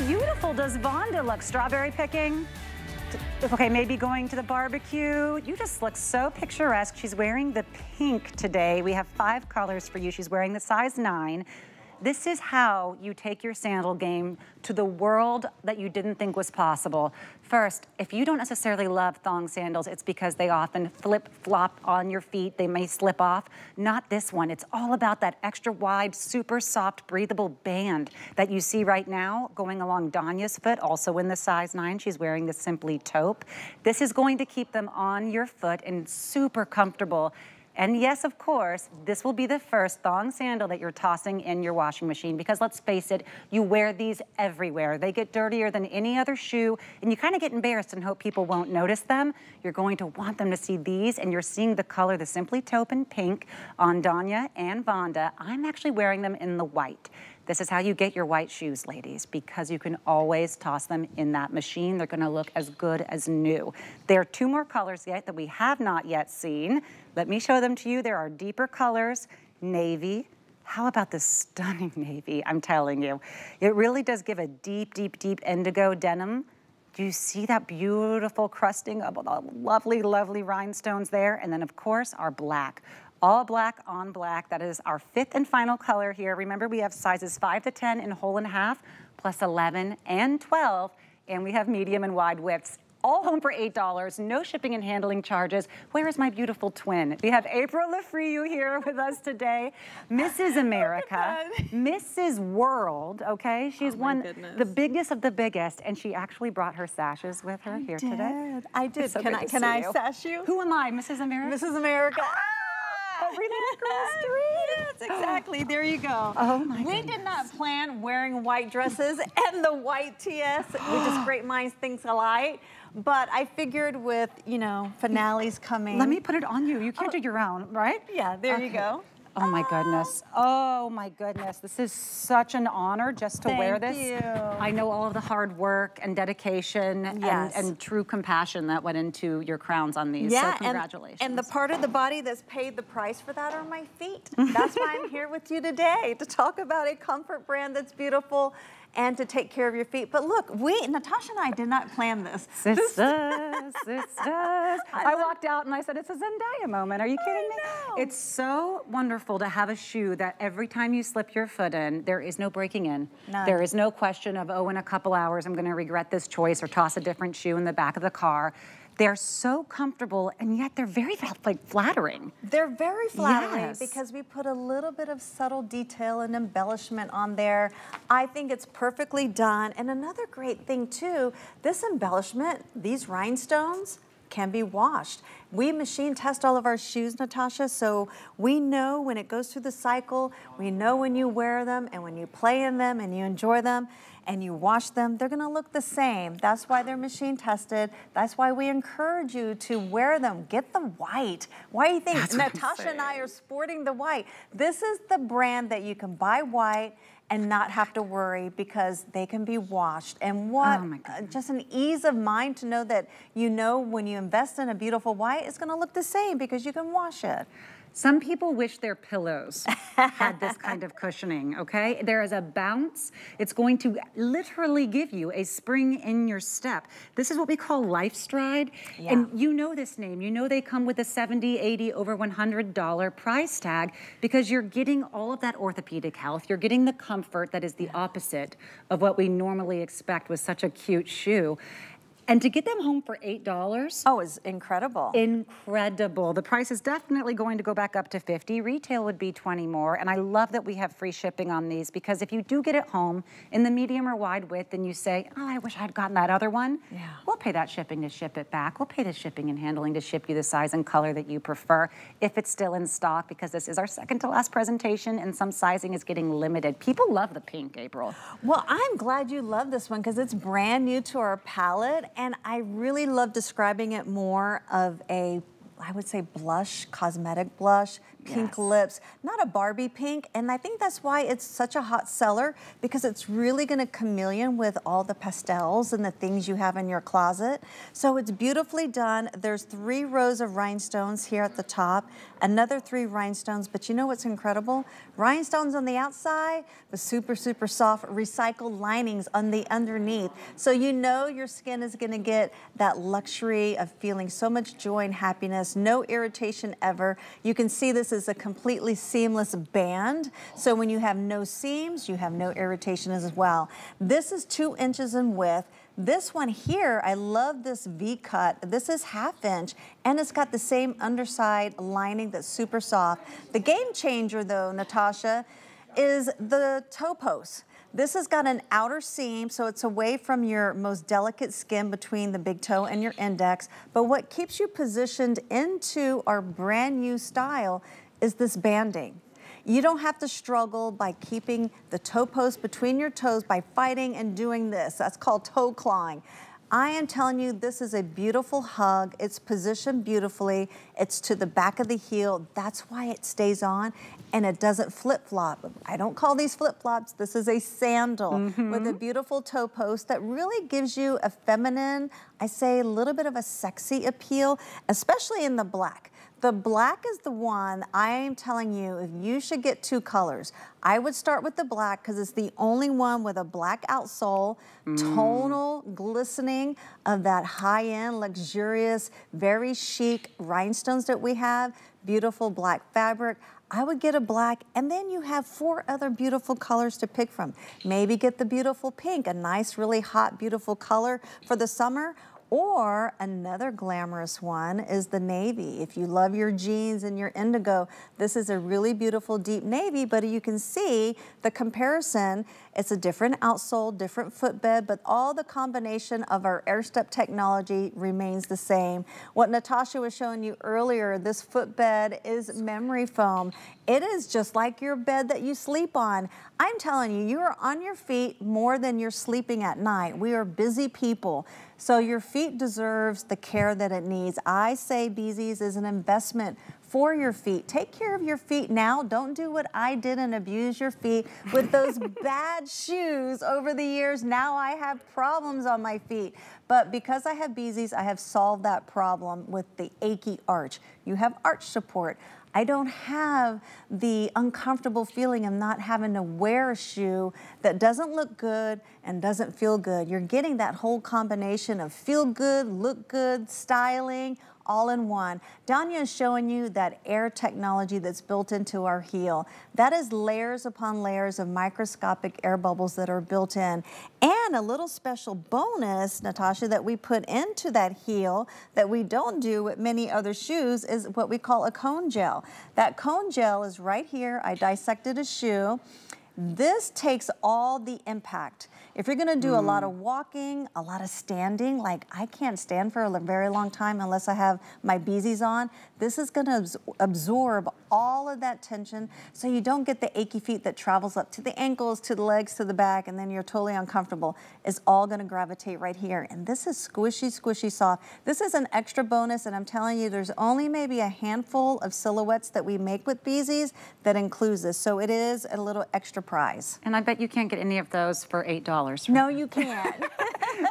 beautiful does Vonda look? Strawberry picking? Okay, maybe going to the barbecue. You just look so picturesque. She's wearing the pink today. We have 5 colors for you. She's wearing the size 9. This is how you take your sandal game to the world that you didn't think was possible. First, if you don't necessarily love thong sandals, it's because they often flip-flop on your feet. They may slip off. Not this one. It's all about that extra wide, super soft, breathable band that you see right now going along Danya's foot, also in the size 9. She's wearing the Simply taupe. This is going to keep them on your foot and super comfortable. And yes, of course, this will be the first thong sandal that you're tossing in your washing machine, because let's face it, you wear these everywhere. They get dirtier than any other shoe, and you kind of get embarrassed and hope people won't notice them. You're going to want them to see these, and you're seeing the color, the Simply taupe in pink on Danya and Vonda. I'm actually wearing them in the white. This is how you get your white shoes, ladies, because you can always toss them in that machine. They're gonna look as good as new. There are 2 more colors yet that we have not yet seen. Let me show them to you. There are deeper colors, navy. How about this stunning navy? I'm telling you, it really does give a deep, deep, deep indigo denim. Do you see that beautiful crusting of the lovely, lovely rhinestones there? And then of course, our black. All black on black. That is our 5th and final color here. Remember, we have sizes 5 to 10 in whole and half, plus 11 and 12, and we have medium and wide widths. All home for $8, no shipping and handling charges. Where is my beautiful twin? We have April Lafriou here with us today. Mrs. America, Mrs. World, okay? She's the biggest of the biggest, and she actually brought her sashes with her here today. I did. So can I sash you? Who am I, Mrs. America? Mrs. America. Every little girl's dream. Yes, exactly. There you go. Oh my We did not plan wearing white dresses and the white TS, which is great minds think alike. But I figured with, you know, finales coming. Let me put it on you. You can't do your own, right? Yeah, there you go. Oh my goodness. Oh my goodness. This is such an honor just to wear this. Thank you. I know all of the hard work and dedication and true compassion that went into your crowns on these. Yeah, so congratulations. And the part of the body that's paid the price for that are my feet. That's why I'm here with you today, to talk about a comfort brand that's beautiful and to take care of your feet. But look, Natasha and I did not plan this. Sisters. I walked out and I said, it's a Zendaya moment. Are you kidding me? It's so wonderful to have a shoe that every time you slip your foot in, there is no breaking in. None. There is no question of, oh, in a couple hours, I'm gonna regret this choice or toss a different shoe in the back of the car. They're so comfortable, and yet they're very, like, flattering. They're very flattering, yes, because we put a little bit of subtle detail and embellishment on there. I think it's perfectly done. And another great thing too, this embellishment, these rhinestones, can be washed. We machine test all of our shoes, Natasha, so we know when it goes through the cycle, we know when you wear them and when you play in them and you enjoy them and you wash them, they're gonna look the same. That's why they're machine tested. That's why we encourage you to wear them. Get the white. Why do you think Natasha and I are sporting the white? This is the brand that you can buy white and not have to worry, because they can be washed. And what, just an ease of mind to know that you know when you invest in a beautiful white, it's gonna look the same because you can wash it. Some people wish their pillows had this kind of cushioning, okay? There is a bounce. It's going to literally give you a spring in your step. This is what we call Life Stride. Yeah. And you know this name. You know they come with a $70, $80, over $100 price tag, because you're getting all of that orthopedic health. You're getting the comfort that is the opposite of what we normally expect with such a cute shoe. And to get them home for $8. Oh, it's incredible. Incredible. The price is definitely going to go back up to $50. Retail would be $20 more. And I love that we have free shipping on these, because if you do get it home in the medium or wide width and you say, oh, I wish I'd gotten that other one, we'll pay that shipping to ship it back. We'll pay the shipping and handling to ship you the size and color that you prefer, if it's still in stock, because this is our second to last presentation and some sizing is getting limited. People love the pink, April. Well, I'm glad you love this one, because it's brand new to our palette. And I really love describing it more of a I would say blush, cosmetic blush, pink lips, not a Barbie pink. And I think that's why it's such a hot seller, because it's really gonna chameleon with all the pastels and the things you have in your closet. So it's beautifully done. There's 3 rows of rhinestones here at the top, another 3 rhinestones, but you know what's incredible? Rhinestones on the outside, but super, super soft recycled linings on the underneath. So you know your skin is gonna get that luxury of feeling so much joy and happiness, no irritation ever. You can see this is a completely seamless band. So when you have no seams, you have no irritation as well. This is 2 inches in width. This one here, I love this V-cut. This is 1/2 inch, and it's got the same underside lining that's super soft. The game changer though, Natasha, is the toe post. This has got an outer seam, so it's away from your most delicate skin between the big toe and your index. But what keeps you positioned into our brand new style is this banding. You don't have to struggle by keeping the toe post between your toes by fighting and doing this. That's called toe clawing. I am telling you, this is a beautiful hug. It's positioned beautifully. It's to the back of the heel. That's why it stays on and it doesn't flip-flop. I don't call these flip-flops. This is a sandal with a beautiful toe post that really gives you a feminine, I say a little bit of a sexy appeal, especially in the black. The black is the one I am telling you, if you should get 2 colors, I would start with the black because it's the only one with a black outsole, tonal glistening of that high-end, luxurious, very chic rhinestones that we have, beautiful black fabric. I would get a black, and then you have 4 other beautiful colors to pick from. Maybe get the beautiful pink, a nice, really hot, beautiful color for the summer. Or another glamorous one is the navy. If you love your jeans and your indigo, this is a really beautiful deep navy, but you can see the comparison. It's a different outsole, different footbed, but all the combination of our air-step technology remains the same. What Natasha was showing you earlier, this footbed is memory foam. It is just like your bed that you sleep on. I'm telling you, you are on your feet more than you're sleeping at night. We are busy people. So your feet deserves the care that it needs. I say BZees is an investment for your feet. Take care of your feet now. Don't do what I did and abuse your feet with those bad shoes over the years. Now I have problems on my feet. But because I have BZees, I have solved that problem with the achy arch. You have arch support. I don't have the uncomfortable feeling of not having to wear a shoe that doesn't look good and doesn't feel good. You're getting that whole combination of feel good, look good, styling, all in one. Danya is showing you that air technology that's built into our heel. That is layers upon layers of microscopic air bubbles that are built in. And a little special bonus, Natasha, that we put into that heel that we don't do with many other shoes is what we call a cone gel. That cone gel is right here. I dissected a shoe. This takes all the impact. If you're gonna do a lot of walking, a lot of standing, like I can't stand for a very long time unless I have my BZees on, this is gonna absorb all of that tension so you don't get the achy feet that travels up to the ankles, to the legs, to the back, and then you're totally uncomfortable. It's all gonna gravitate right here. And this is squishy, squishy soft. This is an extra bonus, and I'm telling you, there's only maybe a handful of silhouettes that we make with BZees that includes this. So it is a little extra prize. And I bet you can't get any of those for $8. No, you can't.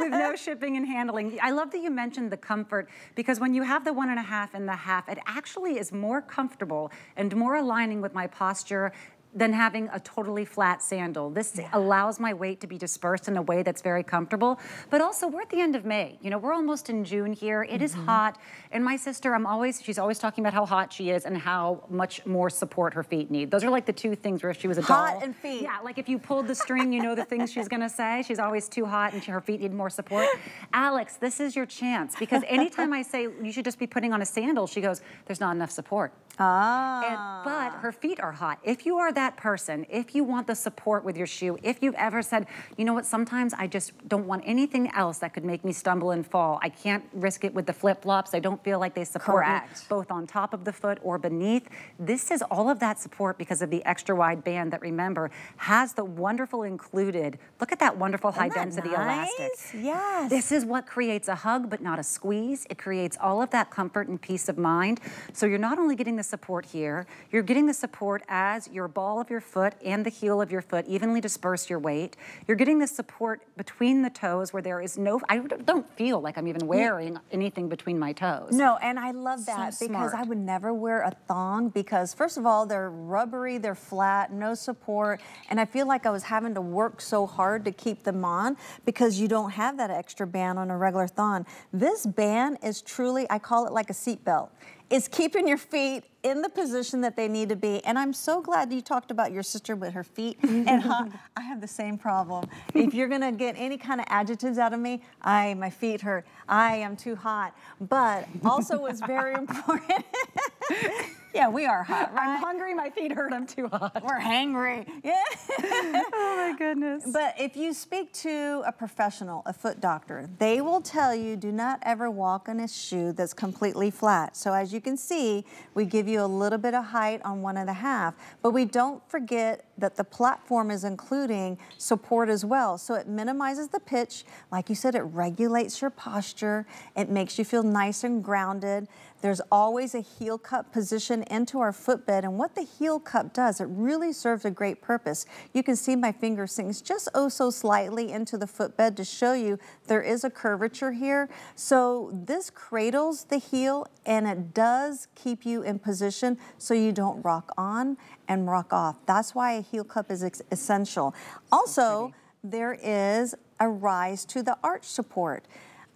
With no shipping and handling. I love that you mentioned the comfort, because when you have the 1.5 and the half, it actually is more comfortable and more aligning with my posture than having a totally flat sandal. This allows my weight to be dispersed in a way that's very comfortable. But also, we're at the end of May. You know, we're almost in June here. It is hot. And my sister, she's always talking about how hot she is and how much more support her feet need. Those are like the 2 things where if she was a doll. Hot and feet. Yeah, like if you pulled the string, you know the things she's gonna say. She's always too hot and her feet need more support. Alex, this is your chance, because anytime I say you should just be putting on a sandal, she goes, there's not enough support. But her feet are hot. If you are that that person, if you want the support with your shoe, if you've ever said, you know what, sometimes I just don't want anything else that could make me stumble and fall. I can't risk it with the flip-flops. I don't feel like they support me both on top of the foot or beneath. This is all of that support because of the extra wide band that, remember, has the wonderful included, look at that wonderful high density elastic. Yes. This is what creates a hug but not a squeeze. It creates all of that comfort and peace of mind. So you're not only getting the support here, you're getting the support as your ball of your foot and the heel of your foot evenly disperse your weight. You're getting the support between the toes where there is no, I don't feel like I'm even wearing anything between my toes. No, and I love that because I would never wear a thong because first of all, they're rubbery, they're flat, no support, and I feel like I was having to work so hard to keep them on because you don't have that extra band on a regular thong. This band is truly, I call it like a seat belt. It's keeping your feet in the position that they need to be. And I'm so glad you talked about your sister with her feet and hot. I have the same problem. If you're gonna get any kind of adjectives out of me, my feet hurt. I am too hot. But also what's very important, yeah, we are hot, right? I'm hungry, my feet hurt, I'm too hot. We're hangry, yeah. Oh my goodness. But if you speak to a professional, a foot doctor, they will tell you do not ever walk in a shoe that's completely flat. So as you can see, we give you a little bit of height on 1.5, but we don't forget that the platform is including support as well. So it minimizes the pitch. Like you said, it regulates your posture. It makes you feel nice and grounded. There's always a heel cup position into our footbed, and what the heel cup does, it really serves a great purpose. You can see my finger sinks just oh so slightly into the footbed to show you there is a curvature here. So this cradles the heel and it does keep you in position so you don't rock on and rock off. That's why a heel cup is essential. Also, there is a rise to the arch support.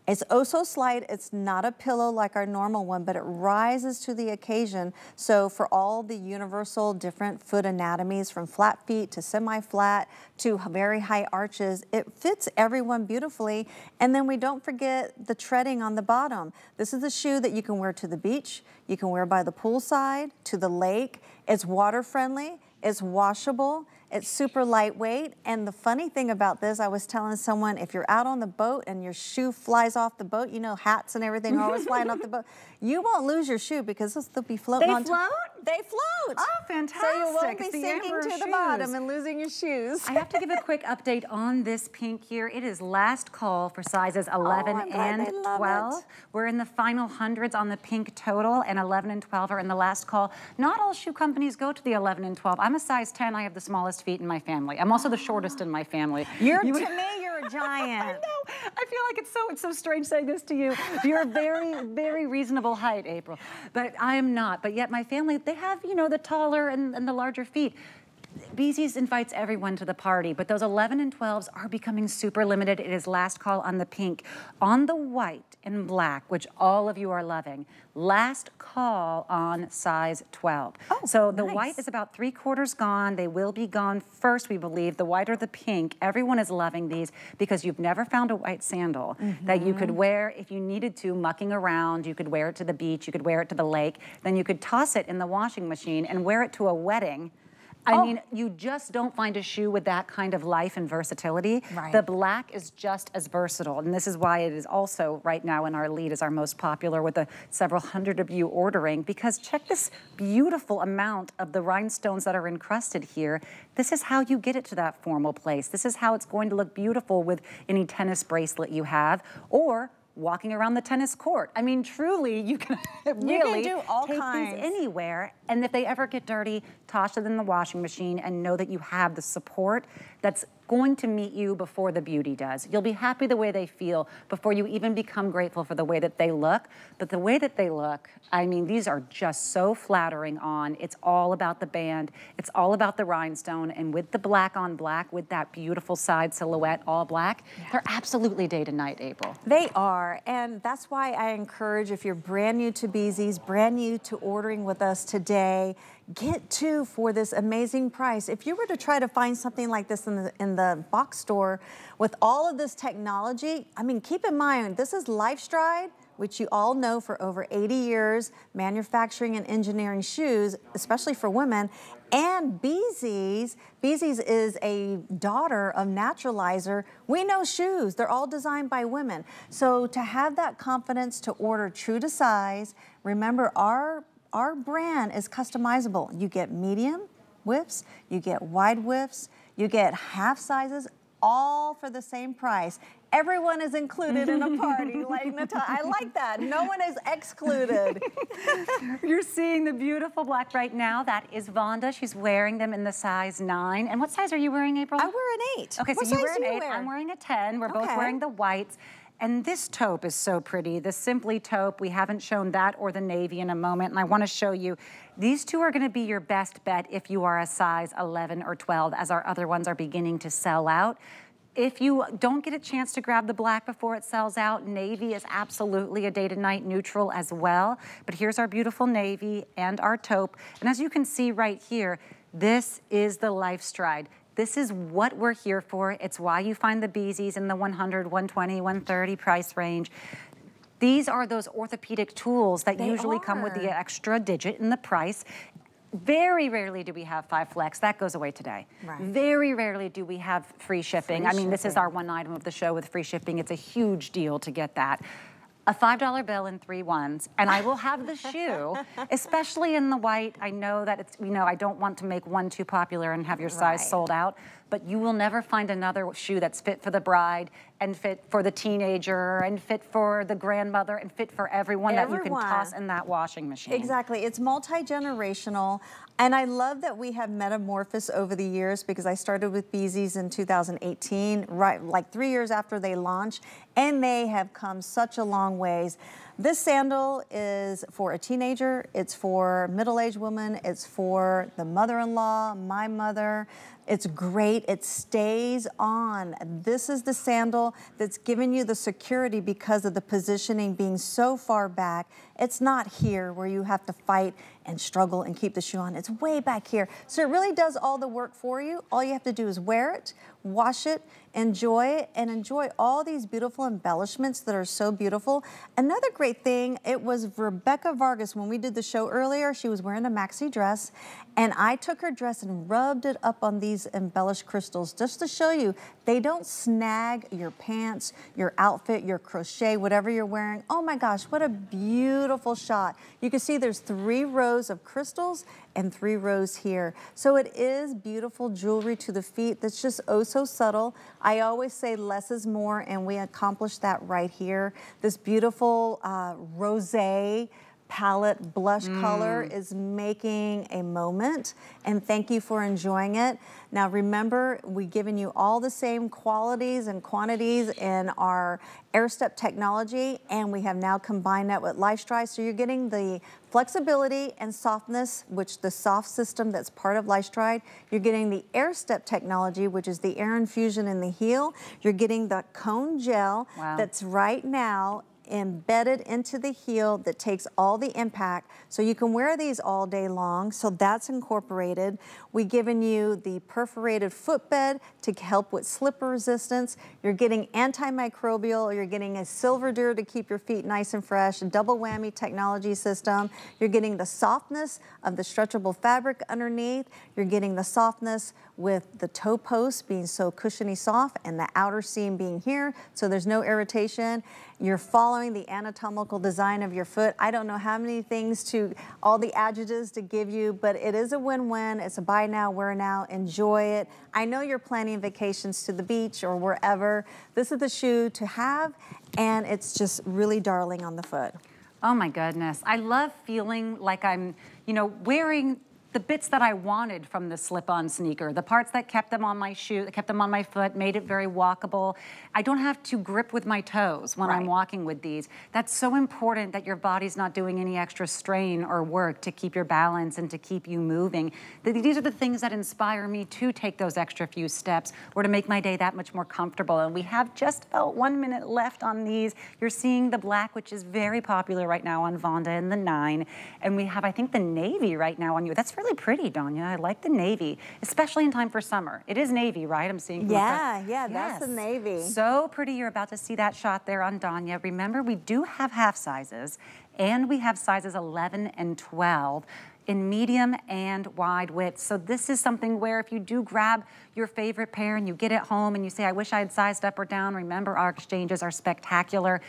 It's oh so slight, it's not a pillow like our normal one, but it rises to the occasion. So for all the universal different foot anatomies, from flat feet to semi-flat to very high arches, it fits everyone beautifully. And then we don't forget the treading on the bottom. This is a shoe that you can wear to the beach, you can wear by the poolside, to the lake. It's water friendly, it's washable, it's super lightweight, and the funny thing about this, I was telling someone, if you're out on the boat and your shoe flies off the boat, you know, hats and everything are always flying off the boat, you won't lose your shoe because they'll be floating on. They float? They float. Oh, fantastic. So you won't be sinking to the bottom and losing your shoes. I have to give a quick update on this pink here. It is last call for sizes 11 and 12. We're in the final hundreds on the pink total, and 11 and 12 are in the last call. Not all shoe companies go to the 11 and 12. I'm a size 10. I have the smallest feet in my family. I'm also the shortest in my family. To me, you're a giant. I know. I feel like it's so strange saying this to you. You're a very, very reasonable height, April. But I am not. But yet my family, they have, you know, the taller and the larger feet. BZees invites everyone to the party, but those 11 and 12s are becoming super limited. It is last call on the pink. On the white and black, which all of you are loving, last call on size 12. Oh, so the white is about 3/4 gone. They will be gone first, we believe. The white or the pink. Everyone is loving these because you've never found a white sandal that you could wear if you needed to, mucking around. You could wear it to the beach. You could wear it to the lake. Then you could toss it in the washing machine and wear it to a wedding. I mean, you just don't find a shoe with that kind of life and versatility. The black is just as versatile, and this is why it is also right now in our lead as our most popular, with several hundred of you ordering, because check this beautiful amount of the rhinestones that are encrusted here. This is how you get it to that formal place. This is how it's going to look beautiful with any tennis bracelet you have, or walking around the tennis court. I mean, truly, you can really do all take kinds. these anywhere. And if they ever get dirty, toss it in the washing machine and know that you have the support that's going to meet you before the beauty does. You'll be happy the way they feel before you even become grateful for the way that they look. But the way that they look, I mean, these are just so flattering on. It's all about the band. It's all about the rhinestone. And with the black on black, with that beautiful side silhouette, all black, they're absolutely day to night, April. They are, and that's why I encourage, if you're brand new to BZees, brand new to ordering with us today, get two for this amazing price. If you were to try to find something like this in the box store with all of this technology, I mean, keep in mind, this is LifeStride, which you all know for over 80 years, manufacturing and engineering shoes, especially for women. And BZees, BZees is a daughter of Naturalizer. We know shoes, they're all designed by women. So to have that confidence to order true to size, remember our brand is customizable. You get medium widths, you get wide widths, you get half sizes, all for the same price. Everyone is included in a party, like Natasha. I like that. No one is excluded. You're seeing the beautiful black right now. That is Vonda. She's wearing them in the size 9. And what size are you wearing, April? I wear an 8. Okay, what so you size wear an 8. Wear? I'm wearing a 10. We're both wearing the whites. And this taupe is so pretty. The Simply taupe, we haven't shown that or the navy in a moment. And I want to show you, these two are going to be your best bet if you are a size 11 or 12, as our other ones are beginning to sell out. If you don't get a chance to grab the black before it sells out, navy is absolutely a day to night neutral as well. But here's our beautiful navy and our taupe. And as you can see right here, this is the Life Stride. This is what we're here for. It's why you find the BZees in the 100, 120, 130 price range. These are those orthopedic tools that usually come with the extra digit in the price. Very rarely do we have 5 flex. That goes away today. Right. Very rarely do we have free shipping. I mean, this is our one item of the show with free shipping. It's a huge deal to get that. A $5 bill and 3 ones, and I will have the shoe, especially in the white. I know that it's, I don't want to make one too popular and have your size sold out, but you will never find another shoe that's fit for the bride and fit for the teenager and fit for the grandmother and fit for everyone that you can toss in that washing machine. Exactly, it's multi-generational. And I love that we have metamorphosed over the years, because I started with BZees in 2018, right, like 3 years after they launched, and they have come such a long ways. This sandal is for a teenager, it's for middle-aged women, it's for the mother-in-law, my mother. It's great, it stays on. This is the sandal that's giving you the security because of the positioning being so far back. It's not here where you have to fight and struggle and keep the shoe on. It's way back here. So it really does all the work for you. All you have to do is wear it, wash it, enjoy it, and enjoy all these beautiful embellishments that are so beautiful. Another great thing, it was Rebecca Vargas, when we did the show earlier, she was wearing a maxi dress, and I took her dress and rubbed it up on these embellished crystals just to show you they don't snag your pants, your outfit, your crochet, whatever you're wearing. Oh my gosh, what a beautiful shot. You can see there's 3 rows of crystals and 3 rows here. So it is beautiful jewelry to the feet that's just oh so subtle. I always say less is more, and we accomplished that right here. This beautiful rosé palette blush color is making a moment, and thank you for enjoying it. Now remember, we've given you all the same qualities and quantities in our AirStep technology, and we have now combined that with LifeStride, so you're getting the flexibility and softness, which the soft system that's part of LifeStride. You're getting the AirStep technology, which is the air infusion in the heel. You're getting the cone gel that's right now embedded into the heel that takes all the impact, so you can wear these all day long. So that's incorporated. We've given you the perforated footbed to help with slipper resistance. You're getting antimicrobial, you're getting a silver deer to keep your feet nice and fresh, a double whammy technology system. You're getting the softness of the stretchable fabric underneath. You're getting the softness with the toe post being so cushiony soft and the outer seam being here, so there's no irritation. You're following the anatomical design of your foot. I don't know how many things to, all the adjectives to give you, but it is a win-win. It's a buy now, wear now, enjoy it. I know you're planning vacations to the beach or wherever. This is the shoe to have, and it's just really darling on the foot. Oh my goodness. I love feeling like I'm, wearing the bits that I wanted from the slip-on sneaker, the parts that kept them on my shoe, that kept them on my foot, made it very walkable. I don't have to grip with my toes when I'm walking with these. That's so important, that your body's not doing any extra strain or work to keep your balance and to keep you moving. These are the things that inspire me to take those extra few steps or to make my day that much more comfortable. And we have just about 1 minute left on these. You're seeing the black, which is very popular right now on Vonda, in the 9. And we have, I think, the navy right now on you. That's really pretty, Danya. I like the navy, especially in time for summer. It is navy, right? I'm seeing. Yeah, that's the navy. So pretty. You're about to see that shot there on Danya. Remember, we do have half sizes, and we have sizes 11 and 12. in medium and wide widths. So this is something where if you do grab your favorite pair and you get it home and you say, I wish I had sized up or down, remember our exchanges are spectacular.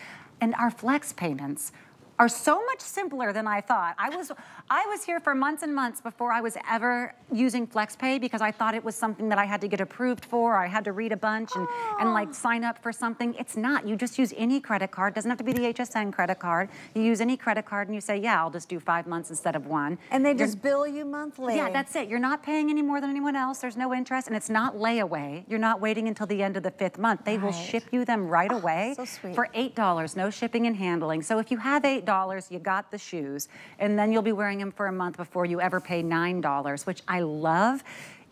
And our flex payments are so much simpler than I thought. I was here for months and months before I was ever using FlexPay because I thought it was something that I had to get approved for, or I had to read a bunch and like sign up for something. It's not. You just use any credit card. Doesn't have to be the HSN credit card. You use any credit card and you say, yeah, I'll just do 5 months instead of 1. And they just bill you monthly. Yeah, that's it. You're not paying any more than anyone else. There's no interest, and it's not layaway. You're not waiting until the end of the 5th month. They will ship you them right away so sweet. For $8, no shipping and handling. So if you have $8, you got the shoes, and then you'll be wearing them for a month before you ever pay $9, which I love.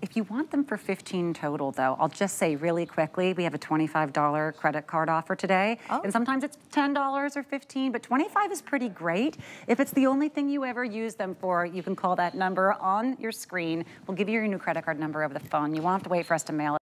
If you want them for $15 total, though, I'll just say really quickly, we have a $25 credit card offer today. And sometimes it's $10 or $15, but $25 is pretty great. If it's the only thing you ever use them for, you can call that number on your screen. We'll give you your new credit card number over the phone. You won't have to wait for us to mail it.